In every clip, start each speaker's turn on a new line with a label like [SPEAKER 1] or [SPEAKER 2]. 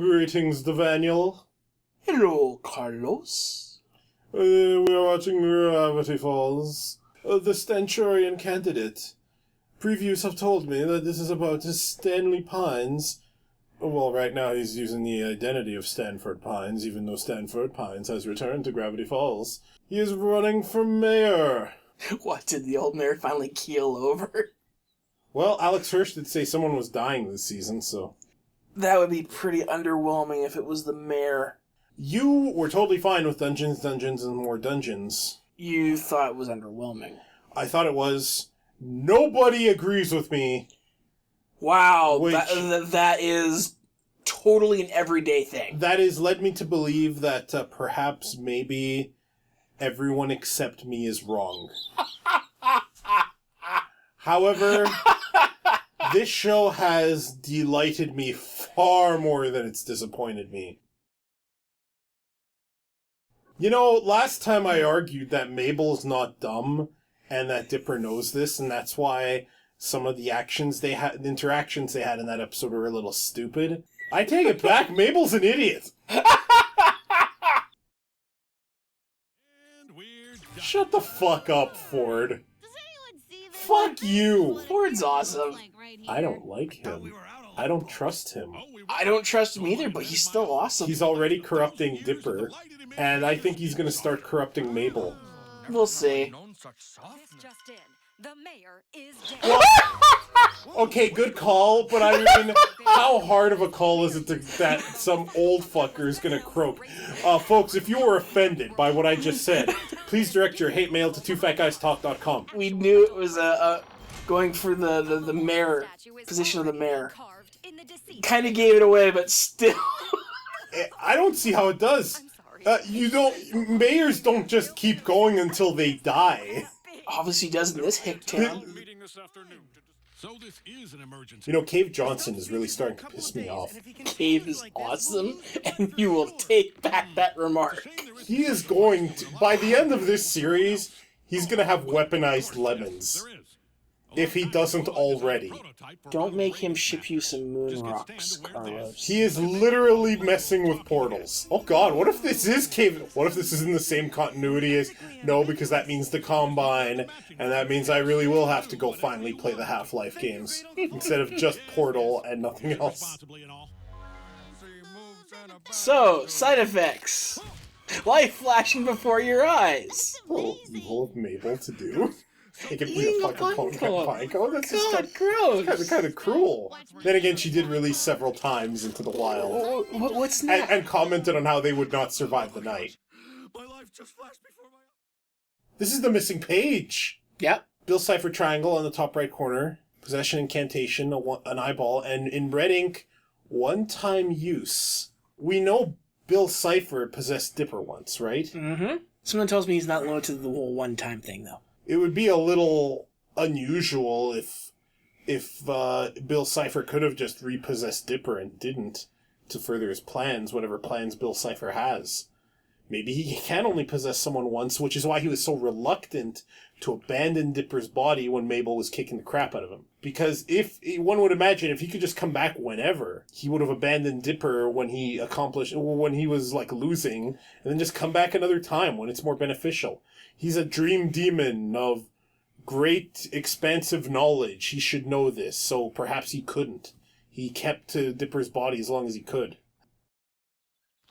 [SPEAKER 1] Greetings, Devaniel.
[SPEAKER 2] Hello, Carlos.
[SPEAKER 1] We are watching Gravity Falls. The Stanchurian Candidate. Previews have told me that this is about Stanley Pines. Well, right now he's using the identity of Stanford Pines, even though Stanford Pines has returned to Gravity Falls. He is running for mayor.
[SPEAKER 2] What, did the old mayor finally keel over?
[SPEAKER 1] Well, Alex Hirsch did say someone was dying this season, so...
[SPEAKER 2] That would be pretty underwhelming if it was the mayor.
[SPEAKER 1] You were totally fine with Dungeons, and More Dungeons.
[SPEAKER 2] You thought it was underwhelming.
[SPEAKER 1] I thought it was. Nobody agrees with me.
[SPEAKER 2] Wow, that is totally an everyday thing.
[SPEAKER 1] That has led me to believe that perhaps maybe everyone except me is wrong. However, this show has delighted me far more than it's disappointed me. You know, last time I argued that Mabel's not dumb and that Dipper knows this, and that's why some of the interactions they had in that episode were a little stupid. I take it back. Mabel's an idiot. Shut the fuck up, Ford. Fuck you.
[SPEAKER 2] Ford's awesome.
[SPEAKER 1] I don't like him. I don't trust him.
[SPEAKER 2] I don't trust him either, but he's still awesome.
[SPEAKER 1] He's already corrupting Dipper, and I think he's going to start corrupting Mabel.
[SPEAKER 2] We'll see.
[SPEAKER 3] The mayor is dead.
[SPEAKER 1] Well, okay, good call, but I mean, how hard of a call is it that some old fucker is going to croak? Folks, if you were offended by what I just said, please direct your hate mail to twofatguystalk.com.
[SPEAKER 2] We knew it was going for the mayor, position of the mayor. Kind of gave it away, but still.
[SPEAKER 1] I don't see how it does. Mayors don't just keep going until they die.
[SPEAKER 2] Obviously does in this hick town.
[SPEAKER 1] You know, Cave Johnson is really starting to piss me off.
[SPEAKER 2] Cave is awesome, and you will take back that remark.
[SPEAKER 1] He is going to, by the end of this series, he's going to have weaponized lemons. If he doesn't already.
[SPEAKER 2] Don't make him ship you some moon rocks, Carlos.
[SPEAKER 1] He is literally messing with portals. Oh god, what if this is Cave? What if this is in the same continuity as... No, because that means the Combine, and that means I really will have to go finally play the Half-Life games, instead of just Portal and nothing else.
[SPEAKER 2] So, side effects. Life flashing before your eyes.
[SPEAKER 1] Oh, evil of Mabel to do. It can be a fucking pine cone. That's just
[SPEAKER 2] gross.
[SPEAKER 1] kind of cruel. Then again, she did release several times into the wild.
[SPEAKER 2] What's that?
[SPEAKER 1] And commented on how they would not survive the night. My life just flashed before my eyes. This is the missing page.
[SPEAKER 2] Yep.
[SPEAKER 1] Bill Cipher triangle on the top right corner. Possession incantation, an eyeball, and in red ink, one-time use. We know Bill Cipher possessed Dipper once, right?
[SPEAKER 2] Mm-hmm. Someone tells me he's not limited to the whole one-time thing, though.
[SPEAKER 1] It would be a little unusual if Bill Cipher could have just repossessed Dipper and didn't to further his plans, whatever plans Bill Cipher has. Maybe he can only possess someone once, which is why he was so reluctant to abandon Dipper's body when Mabel was kicking the crap out of him. Because one would imagine if he could just come back whenever, he would have abandoned Dipper when he was like losing, and then just come back another time when it's more beneficial. He's a dream demon of great, expansive knowledge. He should know this, so perhaps he couldn't. He kept to Dipper's body as long as he could.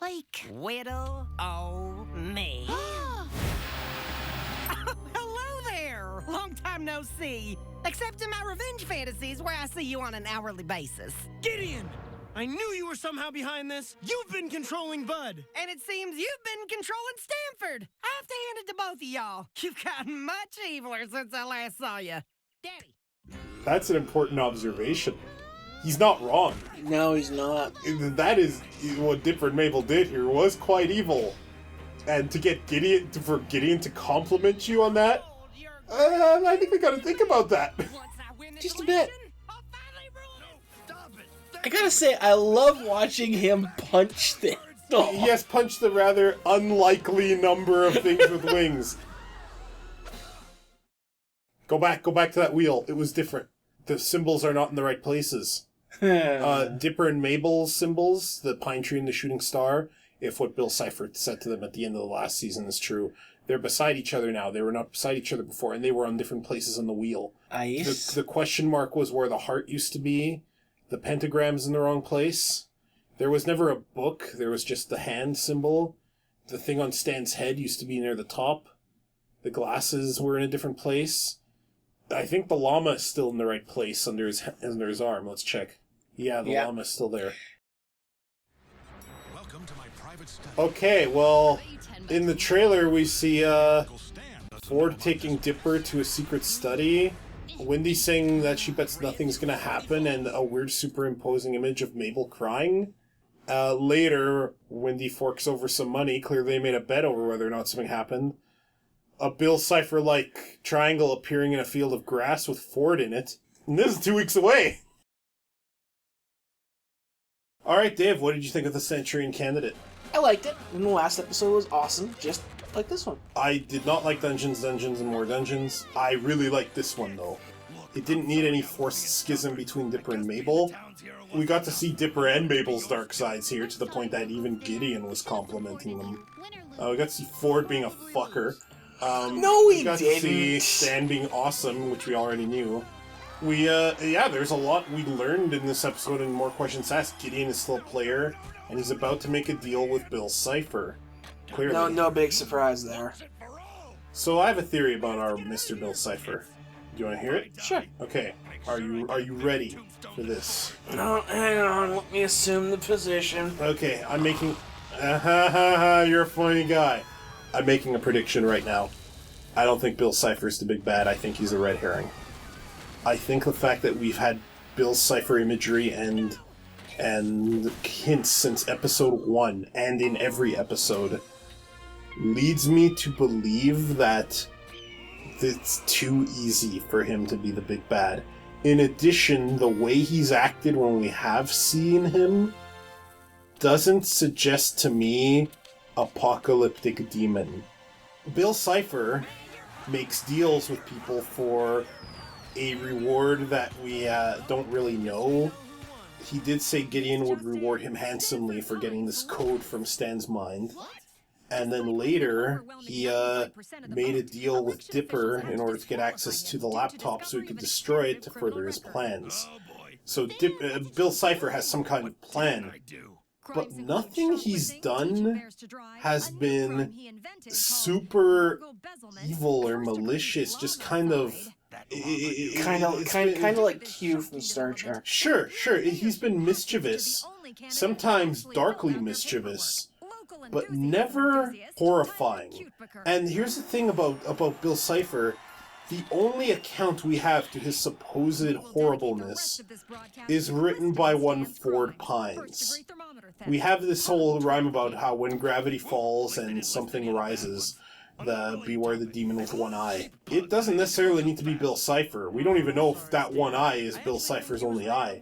[SPEAKER 3] Like Whittle, oh me. Hello there! Long time no see. Except in my revenge fantasies where I see you on an hourly basis.
[SPEAKER 4] Gideon! I knew you were somehow behind this. You've been controlling Bud.
[SPEAKER 3] And it seems you've been controlling Stanford. I have to hand it to both of y'all. You've gotten much eviler since I last saw you. Daddy.
[SPEAKER 1] That's an important observation. He's not wrong.
[SPEAKER 2] No, he's not.
[SPEAKER 1] That is what Dipper and Mabel did here was quite evil. And to get Gideon to compliment you on that, I think we gotta think about that.
[SPEAKER 2] Just a bit. I gotta say, I love watching him punch things.
[SPEAKER 1] He has punched the rather unlikely number of things with wings. Go back to that wheel. It was different. The symbols are not in the right places. Dipper and Mabel's symbols, the pine tree and the shooting star, if what Bill Cipher said to them at the end of the last season is true, they're beside each other now. They were not beside each other before, and they were on different places on the wheel.
[SPEAKER 2] Nice.
[SPEAKER 1] The question mark was where the heart used to be. The pentagram's in the wrong place. There was never a book. There was just the hand symbol. The thing on Stan's head used to be near the top. The glasses were in a different place. I think the llama is still in the right place under his arm. Let's check. Yeah, the llama is still there.
[SPEAKER 5] Welcome to my private study.
[SPEAKER 1] Okay, well, in the trailer we see Ford taking Dipper to a secret study. Wendy saying that she bets nothing's gonna happen, and a weird superimposing image of Mabel crying. Later, Wendy forks over some money. Clearly they made a bet over whether or not something happened. A Bill Cipher-like triangle appearing in a field of grass with Ford in it. And this is 2 weeks away! Alright, Dave, what did you think of the Stanchurian Candidate?
[SPEAKER 2] I liked it. And the last episode was awesome, just like this one.
[SPEAKER 1] I did not like Dungeons, and More Dungeons. I really liked this one, though. It didn't need any forced schism between Dipper and Mabel. We got to see Dipper and Mabel's dark sides here, to the point that even Gideon was complimenting them. We got to see Ford being a fucker.
[SPEAKER 2] No, we
[SPEAKER 1] got
[SPEAKER 2] didn't.
[SPEAKER 1] to see Stan being awesome, which we already knew. There's a lot we learned in this episode and more questions asked. Gideon is still a player, and he's about to make a deal with Bill Cipher. Clearly.
[SPEAKER 2] No big surprise there.
[SPEAKER 1] So I have a theory about our Mr. Bill Cipher. Do you want to hear it?
[SPEAKER 2] Sure.
[SPEAKER 1] Okay. Are you ready for this?
[SPEAKER 2] No, hang on. Let me assume the position.
[SPEAKER 1] Okay, I'm making... You're a funny guy. I'm making a prediction right now. I don't think Bill Cipher's the big bad. I think he's a red herring. I think the fact that we've had Bill Cipher imagery and hints since episode 1 and in every episode leads me to believe that it's too easy for him to be the big bad. In addition, the way he's acted when we have seen him doesn't suggest to me apocalyptic demon. Bill Cipher makes deals with people for a reward that we don't really know. He did say Gideon would reward him handsomely for getting this code from Stan's mind. And then later, he made a deal with Dipper in order to get access to the laptop so he could destroy it to further his plans. So Bill Cipher has some kind of plan. But nothing he's done has been super evil or malicious, just kind of
[SPEAKER 2] like Q from Star Trek.
[SPEAKER 1] Sure. He's been mischievous, sometimes darkly mischievous, but never horrifying. And here's the thing about Bill Cipher. The only account we have to his supposed horribleness is written by one Ford Pines. We have this whole rhyme about how when gravity falls and something rises, beware the demon with one eye. It doesn't necessarily need to be Bill Cipher. We don't even know if that one eye is Bill Cipher's only eye.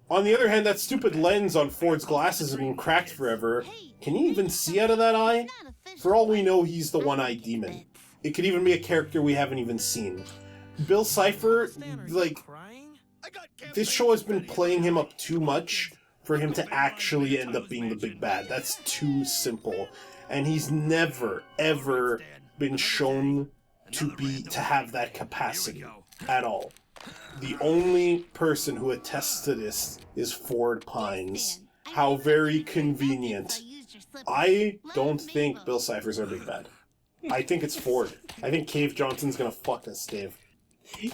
[SPEAKER 1] On the other hand, that stupid lens on Ford's glasses has been cracked forever. Can he even see out of that eye? For all we know, he's the one-eyed demon. It could even be a character we haven't even seen. Bill Cipher, this show has been playing him up too much for him to actually end up being the big bad. That's too simple. And he's never, ever been shown to have that capacity at all. The only person who attests to this is Ford Pines. How very convenient. I don't think Bill Cipher's our big bad. I think it's Ford. I think Cave Johnson's gonna fuck us, Dave.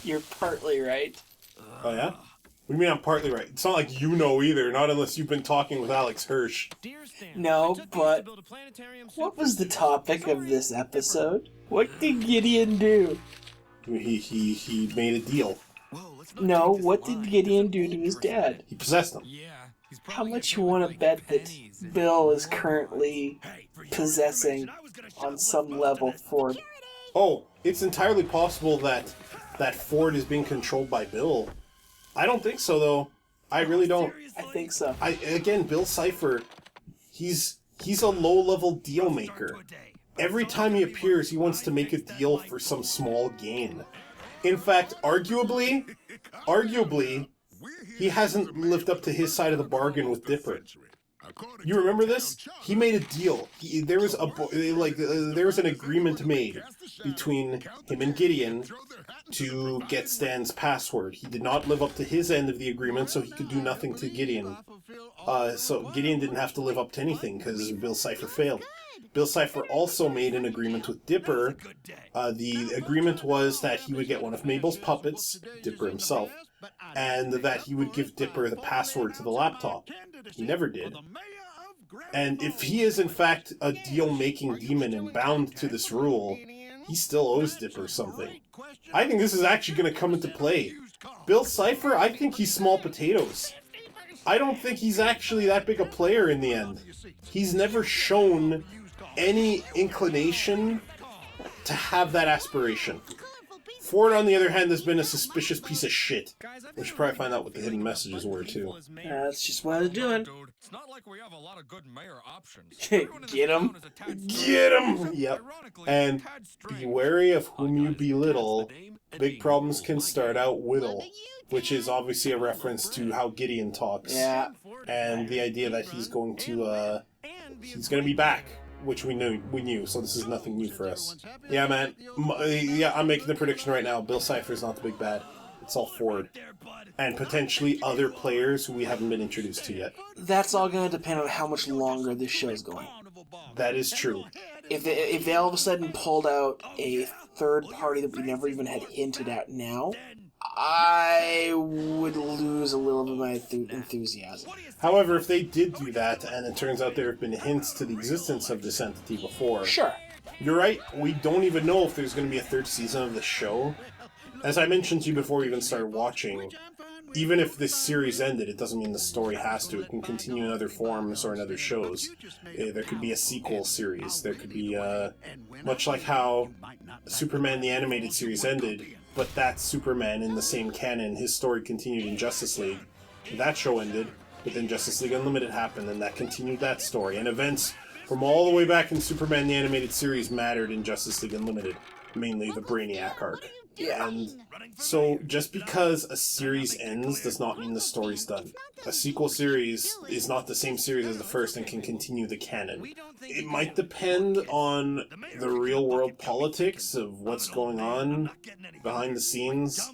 [SPEAKER 2] You're partly right.
[SPEAKER 1] Oh yeah? What do you mean I'm partly right? It's not like you know either, not unless you've been talking with Alex Hirsch.
[SPEAKER 2] No, but what was the topic of this episode? What did Gideon do?
[SPEAKER 1] He made a deal.
[SPEAKER 2] No, what did Gideon do to his dad?
[SPEAKER 1] He possessed him.
[SPEAKER 2] How much you want to bet that Bill is currently possessing on some level Ford?
[SPEAKER 1] Oh, it's entirely possible that Ford is being controlled by Bill. I don't think so, though. I really don't.
[SPEAKER 2] I think so.
[SPEAKER 1] Again, Bill Cipher, he's a low-level deal maker. Every time he appears, he wants to make a deal for some small gain. In fact, arguably, he hasn't lived up to his side of the bargain with Dipper. You remember this? He made a deal. There was an agreement made between him and Gideon to get Stan's password. He did not live up to his end of the agreement, so he could do nothing to Gideon. So Gideon didn't have to live up to anything because Bill Cipher failed. Bill Cipher also made an agreement with Dipper. The agreement was that he would get one of Mabel's puppets, Dipper himself, and that he would give Dipper the password to the laptop. He never did. And if he is in fact a deal-making demon and bound to this rule, he still owes Dipper something. I think this is actually going to come into play. Bill Cipher, I think he's small potatoes. I don't think he's actually that big a player in the end. He's never shown any inclination to have that aspiration. Ford, on the other hand, has been a suspicious piece of shit. We should probably find out what the hidden messages were, too.
[SPEAKER 2] That's just what I was doing.
[SPEAKER 5] It's not like we have a lot of good mayor options.
[SPEAKER 2] Get him.
[SPEAKER 1] Get him! Yep. And be wary of whom you belittle. Big problems can start out whittle. Which is obviously a reference to how Gideon talks.
[SPEAKER 2] Yeah.
[SPEAKER 1] And the idea that he's going to be back. Which we knew, so this is nothing new for us. Yeah, man. I'm making the prediction right now. Bill Cipher's not the big bad. It's all Ford. And potentially other players who we haven't been introduced to yet.
[SPEAKER 2] That's all going to depend on how much longer this show's going.
[SPEAKER 1] That is true.
[SPEAKER 2] If they all of a sudden pulled out a third party that we never even had hinted at now, I would lose a little bit of my enthusiasm.
[SPEAKER 1] However, if they did do that, and it turns out there have been hints to the existence of this entity before...
[SPEAKER 2] Sure.
[SPEAKER 1] You're right, we don't even know if there's going to be a third season of the show. As I mentioned to you before we even started watching, even if this series ended, it doesn't mean the story has to. It can continue in other forms or in other shows. There could be a sequel series. There could be, much like how Superman the Animated Series ended, but that's Superman in the same canon. His story continued in Justice League. That show ended, but then Justice League Unlimited happened, and that continued that story. And events from all the way back in Superman the Animated Series mattered in Justice League Unlimited. Mainly the Brainiac arc.
[SPEAKER 2] Yeah.
[SPEAKER 1] And so, just because a series ends does not mean the story's done. A sequel series is not the same series as the first and can continue the canon. It might depend on the real-world politics of what's going on behind the scenes.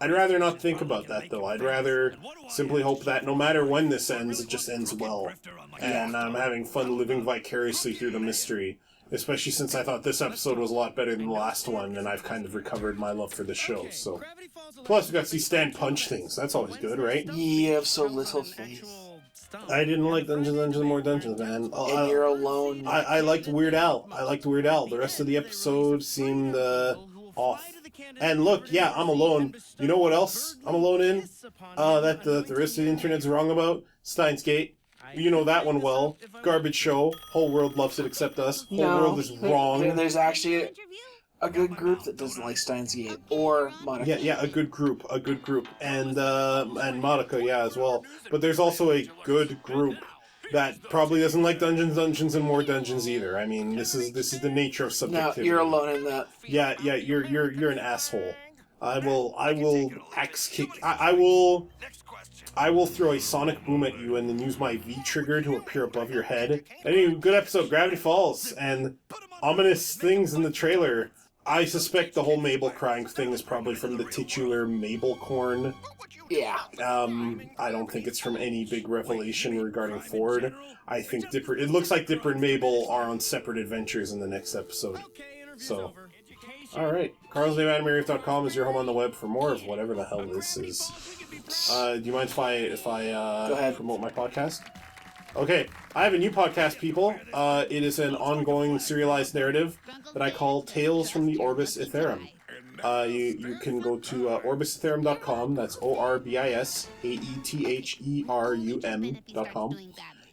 [SPEAKER 1] I'd rather not think about that, though. I'd rather simply hope that no matter when this ends, it just ends well. And I'm having fun living vicariously through the mystery. Especially since I thought this episode was a lot better than the last one, and I've kind of recovered my love for the show, so... Plus, we got to see Stan punch things. That's always good, right?
[SPEAKER 2] You have so little faith.
[SPEAKER 1] I didn't like Dungeons & More Dungeons, man.
[SPEAKER 2] And you're alone.
[SPEAKER 1] I liked Weird Al. The rest of the episode seemed, off. And look, yeah, I'm alone. You know what else I'm alone in? That the rest of the internet's wrong about? Steins Gate. You know that one well. Garbage show. Whole world loves it except us. Whole world is wrong.
[SPEAKER 2] There's actually a good group that doesn't like Steins Gate. Or Monica.
[SPEAKER 1] Yeah, a good group. And Monica, yeah, as well. But there's also a good group that probably doesn't like Dungeons and More Dungeons either. I mean, this is the nature of subjectivity.
[SPEAKER 2] No, you're alone in that.
[SPEAKER 1] Yeah, you're an asshole. I will axe kick. I will throw a sonic boom at you and then use my V-trigger to appear above your head. Anyway, good episode, Gravity Falls, and ominous things in the trailer. I suspect the whole Mabel crying thing is probably from the titular Mabel corn.
[SPEAKER 2] Yeah.
[SPEAKER 1] I don't think it's from any big revelation regarding Ford. I think it looks like Dipper and Mabel are on separate adventures in the next episode. So, alright. CarlsNameAnimeReef.com is your home on the web for more of whatever the hell this is. Do you mind if I
[SPEAKER 2] Go ahead.
[SPEAKER 1] promote my podcast? Okay, I have a new podcast, people. It is an ongoing serialized narrative that I call Tales from the Orbis Ethereum. You can go to orbisethereum.com. That's orbisaethereum.com.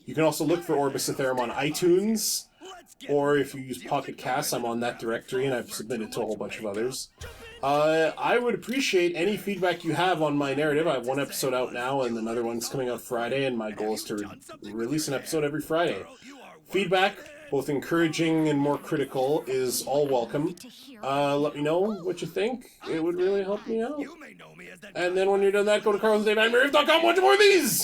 [SPEAKER 1] You can also look for Orbis Ethereum on iTunes, or if you use Pocket Casts, I'm on that directory, and I've submitted to a whole bunch of others. I would appreciate any feedback you have on my narrative. I have one episode out now, and another one's coming out Friday, and my goal is to release an episode every Friday. Feedback, both encouraging and more critical, is all welcome. Let me know what you think. It would really help me out. And then when you're done that, go to carlsondaveandmariv.com, watch more of these!